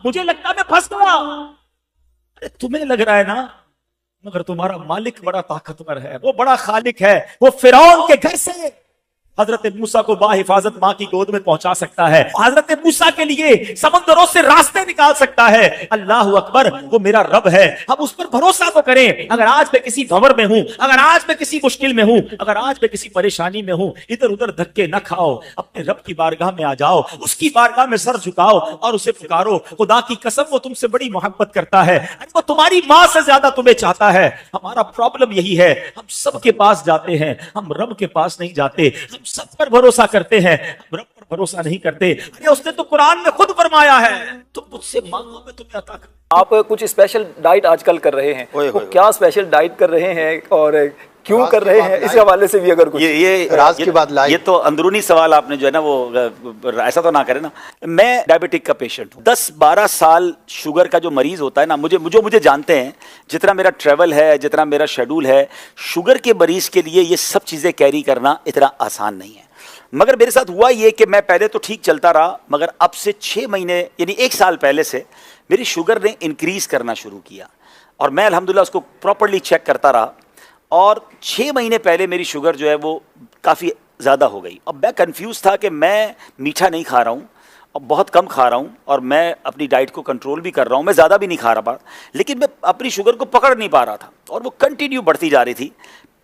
मुझे लगता मैं फंस गया। अरे तुम्हें लग रहा है ना, मगर तुम्हारा मालिक बड़ा ताकतवर है, वो बड़ा खालिक है, वो फिरौन के घर से हजरत मूसा को बाहिफाजत मां की गोद में पहुंचा सकता है। हजरत मूसा के लिए समंदरों से रास्ते निकाल सकता है। अल्लाह अकबर, वो मेरा रब है, हम उस पर भरोसा तो करें। अगर आज मैं किसी भंवर में हूं, अगर आज मैं किसी मुश्किल में हूं, अगर आज मैं किसी परेशानी में हूं, इधर उधर धक्के न खाओ, अपने रब की बारगाह में आ जाओ, उसकी बारगाह में सर झुकाओ और उसे पुकारो। खुदा की कसम, वो तुमसे बड़ी मोहब्बत करता है, वो तुम्हारी मां से ज्यादा तुम्हें चाहता है। हमारा प्रॉब्लम यही है, हम सबके पास जाते हैं, हम रब के पास नहीं जाते। हम सब पर भरोसा करते हैं, रब पर भरोसा नहीं करते। अरे उसने तो कुरान में खुद फरमाया है, तुम मुझसे मांगो मैं तुम्हें अता करूं। आप कुछ स्पेशल डाइट आजकल कर रहे हैं, वो क्या स्पेशल डाइट कर रहे हैं और क्यों कर रहे हैं, इस हवाले से भी अगर कुछ ये राज की बात लाई। ये तो अंदरूनी सवाल आपने जो है ना, वो ऐसा तो ना करे ना। मैं डायबिटिक का पेशेंट हूँ, 10-12 साल शुगर का जो मरीज होता है ना, मुझे जानते हैं, जितना मेरा ट्रैवल है, जितना मेरा शेड्यूल है, शुगर के मरीज के लिए ये सब चीजें कैरी करना इतना आसान नहीं है। मगर मेरे साथ हुआ ये कि मैं पहले तो ठीक चलता रहा, मगर अब से 6 महीने यानी 1 साल पहले से मेरी शुगर ने इंक्रीज करना शुरू किया और मैं अल्हम्दुलिल्लाह उसको प्रॉपर्ली चेक करता रहा। और 6 महीने पहले मेरी शुगर जो है वो काफ़ी ज़्यादा हो गई। अब मैं कंफ्यूज था कि मैं मीठा नहीं खा रहा हूँ और बहुत कम खा रहा हूँ और मैं अपनी डाइट को कंट्रोल भी कर रहा हूँ, मैं ज़्यादा भी नहीं खा रहा, लेकिन मैं अपनी शुगर को पकड़ नहीं पा रहा था और वो कंटिन्यू बढ़ती जा रही थी।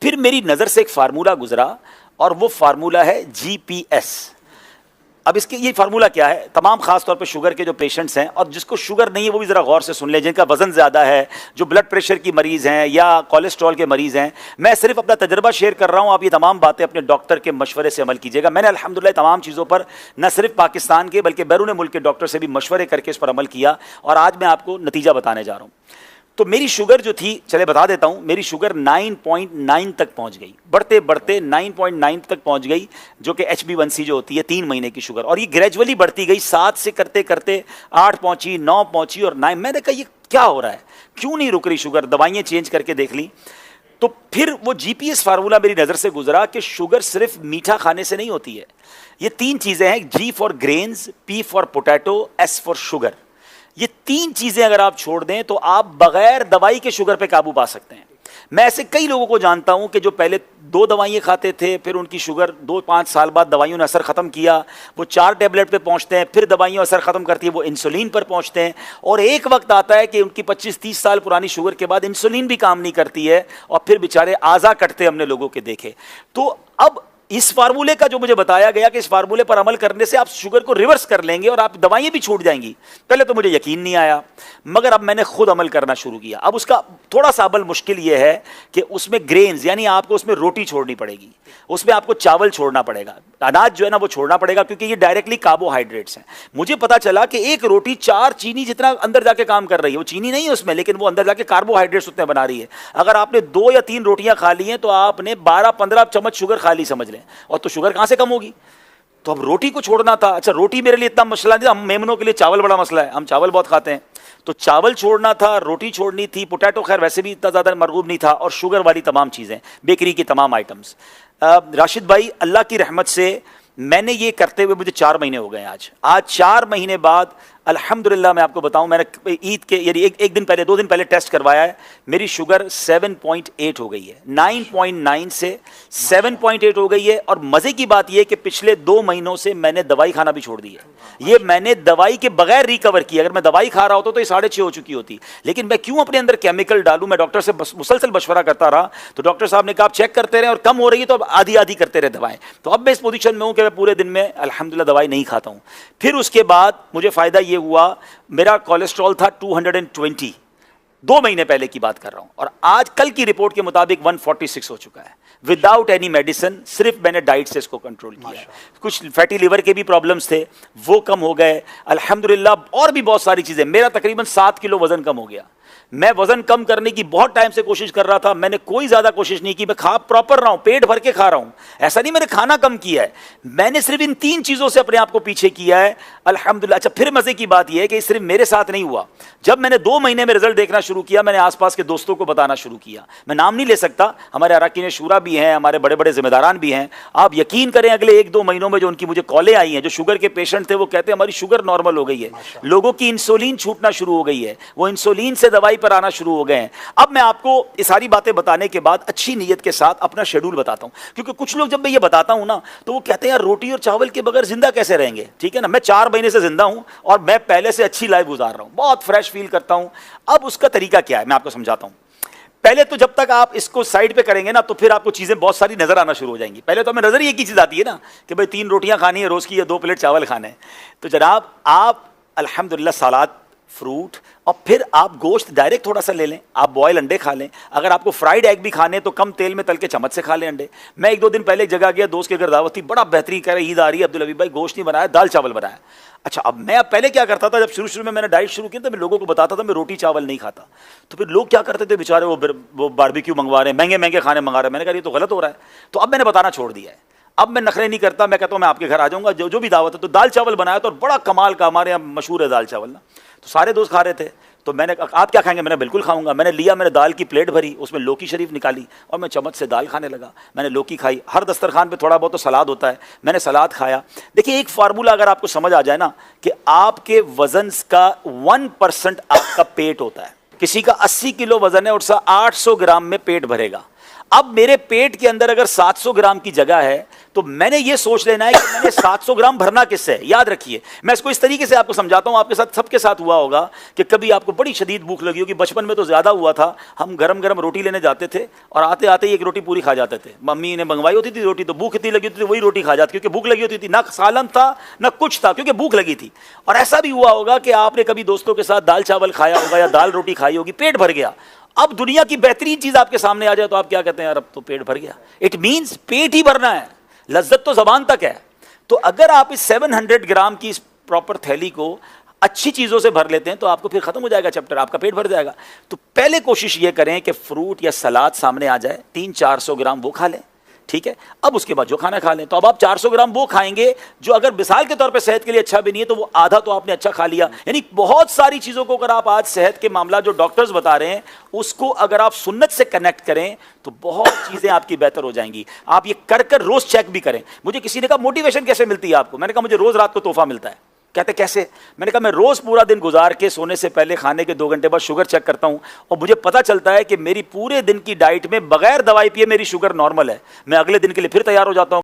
फिर मेरी नज़र से एक फार्मूला गुजरा और वो फार्मूला है GPS। अब इसके ये फार्मूला क्या है, तमाम खास तौर पे शुगर के जो पेशेंट्स हैं और जिसको शुगर नहीं है वो भी ज़रा गौर से सुन लें, जिनका वजन ज़्यादा है, जो ब्लड प्रेशर की मरीज़ हैं या कोलेस्ट्रॉल के मरीज़ हैं। मैं सिर्फ अपना तजर्बा शेयर कर रहा हूँ, आप ये तमाम बातें अपने डॉक्टर के मशवरे से अमल कीजिएगा। मैंने अल्हम्दुलिल्लाह तमाम चीज़ों पर न सिर्फ पाकिस्तान के बल्कि बैरून मुल्क के डॉक्टर से भी मशवरे करके इस पर अमल किया और आज मैं आपको नतीजा बताने जा रहा हूँ। तो मेरी शुगर जो थी, चले बता देता हूं, मेरी शुगर 9.9 तक पहुंच गई, बढ़ते बढ़ते 9.9 तक पहुंच गई, जो कि HB1C जो होती है 3 महीने की शुगर, और ये ग्रेजुअली बढ़ती गई, 7 से करते करते 8 पहुंची, 9 पहुंची और 9। मैंने कहा ये क्या हो रहा है, क्यों नहीं रुक रही शुगर, दवाइयाँ चेंज करके देख ली। तो फिर वो GPS फार्मूला मेरी नज़र से गुजरा कि शुगर सिर्फ मीठा खाने से नहीं होती है। ये 3 चीज़ें हैं, G for grains, P for potato, S for sugar. ये 3 चीजें अगर आप छोड़ दें तो आप बगैर दवाई के शुगर पे काबू पा सकते हैं। मैं ऐसे कई लोगों को जानता हूं कि जो पहले 2 दवाइयां खाते थे, फिर उनकी शुगर 2-5 साल बाद दवाइयों ने असर खत्म किया, वो 4 टैबलेट पे पहुंचते हैं, फिर दवाइयां असर खत्म करती है, वो इंसुलिन पर पहुंचते हैं और एक वक्त आता है कि उनकी 25-30 साल पुरानी शुगर के बाद इंसुलिन भी काम नहीं करती है और फिर बेचारे आज़ा कटते हमने लोगों के देखे। तो अब इस फार्मूले का जो मुझे बताया गया कि इस फार्मूले पर अमल करने से आप शुगर को रिवर्स कर लेंगे और आप दवाइयां भी छूट जाएंगी, पहले तो मुझे यकीन नहीं आया, मगर अब मैंने खुद अमल करना शुरू किया। अब उसका थोड़ा सा अमल मुश्किल यह है कि उसमें ग्रेन्स यानी आपको उसमें रोटी छोड़नी पड़ेगी, उसमें आपको चावल छोड़ना पड़ेगा, अनाज जो है ना वो छोड़ना पड़ेगा, क्योंकि ये डायरेक्टली कार्बोहाइड्रेट्स हैं। मुझे पता चला कि एक रोटी 4 चीनी जितना अंदर जाके काम कर रही है, वो चीनी नहीं है उसमें, लेकिन वो अंदर जाके कार्बोहाइड्रेट्स उतने बना रही है। अगर आपने 2 या 3 रोटियां खा ली हैं तो आपने 12-15 चम्मच शुगर खा ली समझ लें, और तो शुगर कहां से कम होगी। तो अब रोटी को छोड़ना था। अच्छा, रोटी मेरे लिए इतना मसला नहीं था, हम मेमनों के लिए चावल बड़ा मसला है, हम चावल बहुत खाते हैं, तो चावल छोड़ना था, रोटी छोड़नी थी, पोटैटो खैर वैसे भी इतना ज़्यादा मरगूब नहीं था, और शुगर वाली तमाम चीज़ें, बेकरी की तमाम आइटम्स। राशिद भाई, अल्लाह की रहमत से मैंने ये करते हुए मुझे 4 महीने हो गए। आज 4 महीने बाद अल्हम्दुलिल्लाह मैं आपको बताऊं, मैंने ईद के यानी एक दिन पहले 2 दिन पहले टेस्ट करवाया है, मेरी शुगर 7.8 हो गई है, 9.9 से 7.8 हो गई है। और मज़े की बात यह कि पिछले 2 महीनों से मैंने दवाई खाना भी छोड़ दी है। ये मैंने दवाई के बगैर रिकवर किया, अगर मैं दवाई खा रहा होता तो ये 6.5 हो चुकी होती, लेकिन मैं क्यों अपने अंदर केमिकल डालूं। मैं डॉक्टर से मुसलसल मशवरा करता रहा, तो डॉक्टर साहब ने कहा आप चेक करते रहे और कम हो रही है तो अब आधी आधी करते रहे दवाएं। तो अब मैं इस पोजीशन में हूं कि मैं पूरे दिन में अल्हम्दुलिल्लाह दवाई नहीं खाता हूं। फिर उसके बाद मुझे फायदा ये हुआ, मेरा कोलेस्ट्रॉल था 220, 2 महीने पहले की बात कर रहा हूं, और आज कल की रिपोर्ट के मुताबिक 146 हो चुका है, विदाउट एनी मेडिसिन, सिर्फ मैंने डाइट से इसको कंट्रोल किया है। कुछ फैटी लिवर के भी प्रॉब्लम्स थे, वो कम हो गए अल्हम्दुलिल्लाह, और भी बहुत सारी चीजें। मेरा तकरीबन 7 किलो वजन कम हो गया, मैं वजन कम करने की बहुत टाइम से कोशिश कर रहा था, मैंने कोई ज्यादा कोशिश नहीं की, मैं खा प्रॉपर रहा हूं, पेट भर के खा रहा हूं, ऐसा नहीं मैंने खाना कम किया है, मैंने सिर्फ इन 3 चीजों से अपने आप को पीछे किया है, अल्हम्दुलिल्लाह। अच्छा, फिर मजे की बात यह है कि सिर्फ मेरे साथ नहीं हुआ, जब मैंने 2 महीने में रिजल्ट देखना शुरू किया, मैंने आसपास के दोस्तों को बताना शुरू किया। मैं नाम नहीं ले सकता, हमारे अरकान शूरा भी हैं, हमारे बड़े बड़े जिम्मेदारान भी हैं। आप यकीन करें, अगले 1-2 महीनों में जो उनकी मुझे कॉलें आई हैं, जो शुगर के पेशेंट थे, वो कहते हैं हमारी शुगर नॉर्मल हो गई है, लोगों की इंसुलिन छूटना शुरू हो गई है, वो इंसुलिन से दवाई पर आना शुरू हो गए हैं। अब मैं आपको ये सारी बातें बताने के बाद अच्छी नीयत के साथ अपना शेड्यूल बताता हूं, क्योंकि कुछ लोग जब मैं ये बताता हूं ना, तो वो कहते हैं यार रोटी और चावल के बगैर जिंदा कैसे रहेंगे। ठीक है ना, मैं 4 महीने से जिंदा हूं और मैं पहले से अच्छी लाइफ गुजार रहा हूं, बहुत फ्रेश फील करता हूं। अब उसका तरीका क्या है, मैं आपको समझाता हूं। पहले तो जब तक आप इसको साइड पे करेंगे ना, तो फिर आपको चीजें बहुत सारी नजर आना शुरू हो जाएंगी। पहले तो हमें नजर ही एक ही चीज आती है ना कि भाई 3 रोटियां खानी है रोज की, या 2 प्लेट चावल खाने हैं। तो जनाब आप अल्हम्दुलिल्लाह सलाद, फ्रूट, और फिर आप गोश्त डायरेक्ट थोड़ा सा ले लें, आप बॉयल अंडे खा लें। अगर आपको फ्राइड एग भी खाने तो कम तेल में तल के चम्मच से खा लें अंडे। मैं 1-2 दिन पहले एक जगह गया, दोस्त के घर दावत थी, बड़ा बेहतरीन कह रहे ईद आ रही है अब्दुल हबीब भाई, गोश्त नहीं बनाया, दाल चावल बनाया। अच्छा, अब मैं पहले क्या करता था, जब शुरू में मैंने डाइट शुरू की तो मैं लोगों को बताता था मैं रोटी चावल नहीं खाता, तो फिर लोग क्या करते थे बेचारे, वो बारबेक्यू मंगवा रहे हैं, महंगे महंगे खाने मंगा रहे हैं। मैंने कहा ये तो गलत हो रहा है, तो अब मैंने बताना छोड़ दिया है। अब मैं नखरे नहीं करता, मैं कहता हूँ मैं आपके घर आ जाऊंगा, जो भी दावत है। तो दाल चावल बनाया तो बड़ा कमाल का, हमारे यहाँ मशहूर है दाल चावल ना, तो सारे दोस्त खा रहे थे। तो मैंने कहा आप क्या खाएंगे, मैंने बिल्कुल खाऊंगा। मैंने लिया, मैंने दाल की प्लेट भरी, उसमें लौकी शरीफ निकाली और मैं चम्मच से दाल खाने लगा। मैंने लौकी खाई, हर दस्तरखान पे थोड़ा बहुत तो सलाद होता है, मैंने सलाद खाया। देखिए एक फार्मूला अगर आपको समझ आ जाए ना, कि आपके वजन का 1% आपका पेट होता है। किसी का 80 किलो वजन है, उसका 800 ग्राम में पेट भरेगा। अब मेरे पेट के अंदर अगर 700 ग्राम की जगह है, तो मैंने ये सोच लेना है कि मैंने 700 ग्राम भरना किससे है। याद रखिए, मैं इसको इस तरीके से आपको समझाता हूं, आपके साथ सबके साथ हुआ होगा कि कभी आपको बड़ी शदीद भूख लगी होगी, बचपन में तो ज्यादा हुआ था। हम गरम गरम रोटी लेने जाते थे और आते आते ही एक रोटी पूरी खा जाते थे। मम्मी ने मंगवाई होती थी रोटी, तो भूख इतनी लगी होती थी, वही रोटी खा जाती, क्योंकि भूख लगी होती थी, ना सालन था ना कुछ था, क्योंकि भूख लगी थी। और ऐसा भी हुआ होगा कि आपने कभी दोस्तों के साथ दाल चावल खाया होगा या दाल रोटी खाई होगी, पेट भर गया। अब दुनिया की बेहतरीन चीज आपके सामने आ जाए तो आप क्या कहते हैं, यार अब तो पेट भर गया। इट मींस पेट ही भरना है, लज्जत तो जबान तक है। तो अगर आप इस 700 ग्राम की इस प्रॉपर थैली को अच्छी चीजों से भर लेते हैं तो आपको फिर खत्म हो जाएगा चैप्टर, आपका पेट भर जाएगा। तो पहले कोशिश ये करें कि फ्रूट या सलाद सामने आ जाए, 300-400 ग्राम वो खा लें, ठीक है। अब उसके बाद जो खाना खा लें, तो अब आप 400 ग्राम वो खाएंगे जो अगर मिसाल के तौर पे सेहत के लिए अच्छा भी नहीं है, तो वो आधा तो आपने अच्छा खा लिया। यानी बहुत सारी चीजों को अगर आप आज सेहत के मामला जो डॉक्टर्स बता रहे हैं उसको अगर आप सुन्नत से कनेक्ट करें तो बहुत चीजें आपकी बेहतर हो जाएंगी। आप ये कर कर रोज चेक भी करें। मुझे किसी ने कहा मोटिवेशन कैसे मिलती है आपको, मैंने कहा मुझे रोज रात को तोहफा मिलता है। कहते कैसे, मैंने कहा मैं रोज पूरा दिन गुजार के सोने से पहले खाने के 2 घंटे बाद शुगर चेक करता हूं और मुझे पता चलता है कि मेरी पूरे दिन की डाइट में बगैर दवाई पिए मेरी शुगर नॉर्मल है। मैं अगले दिन के लिए फिर तैयार हो जाता हूं।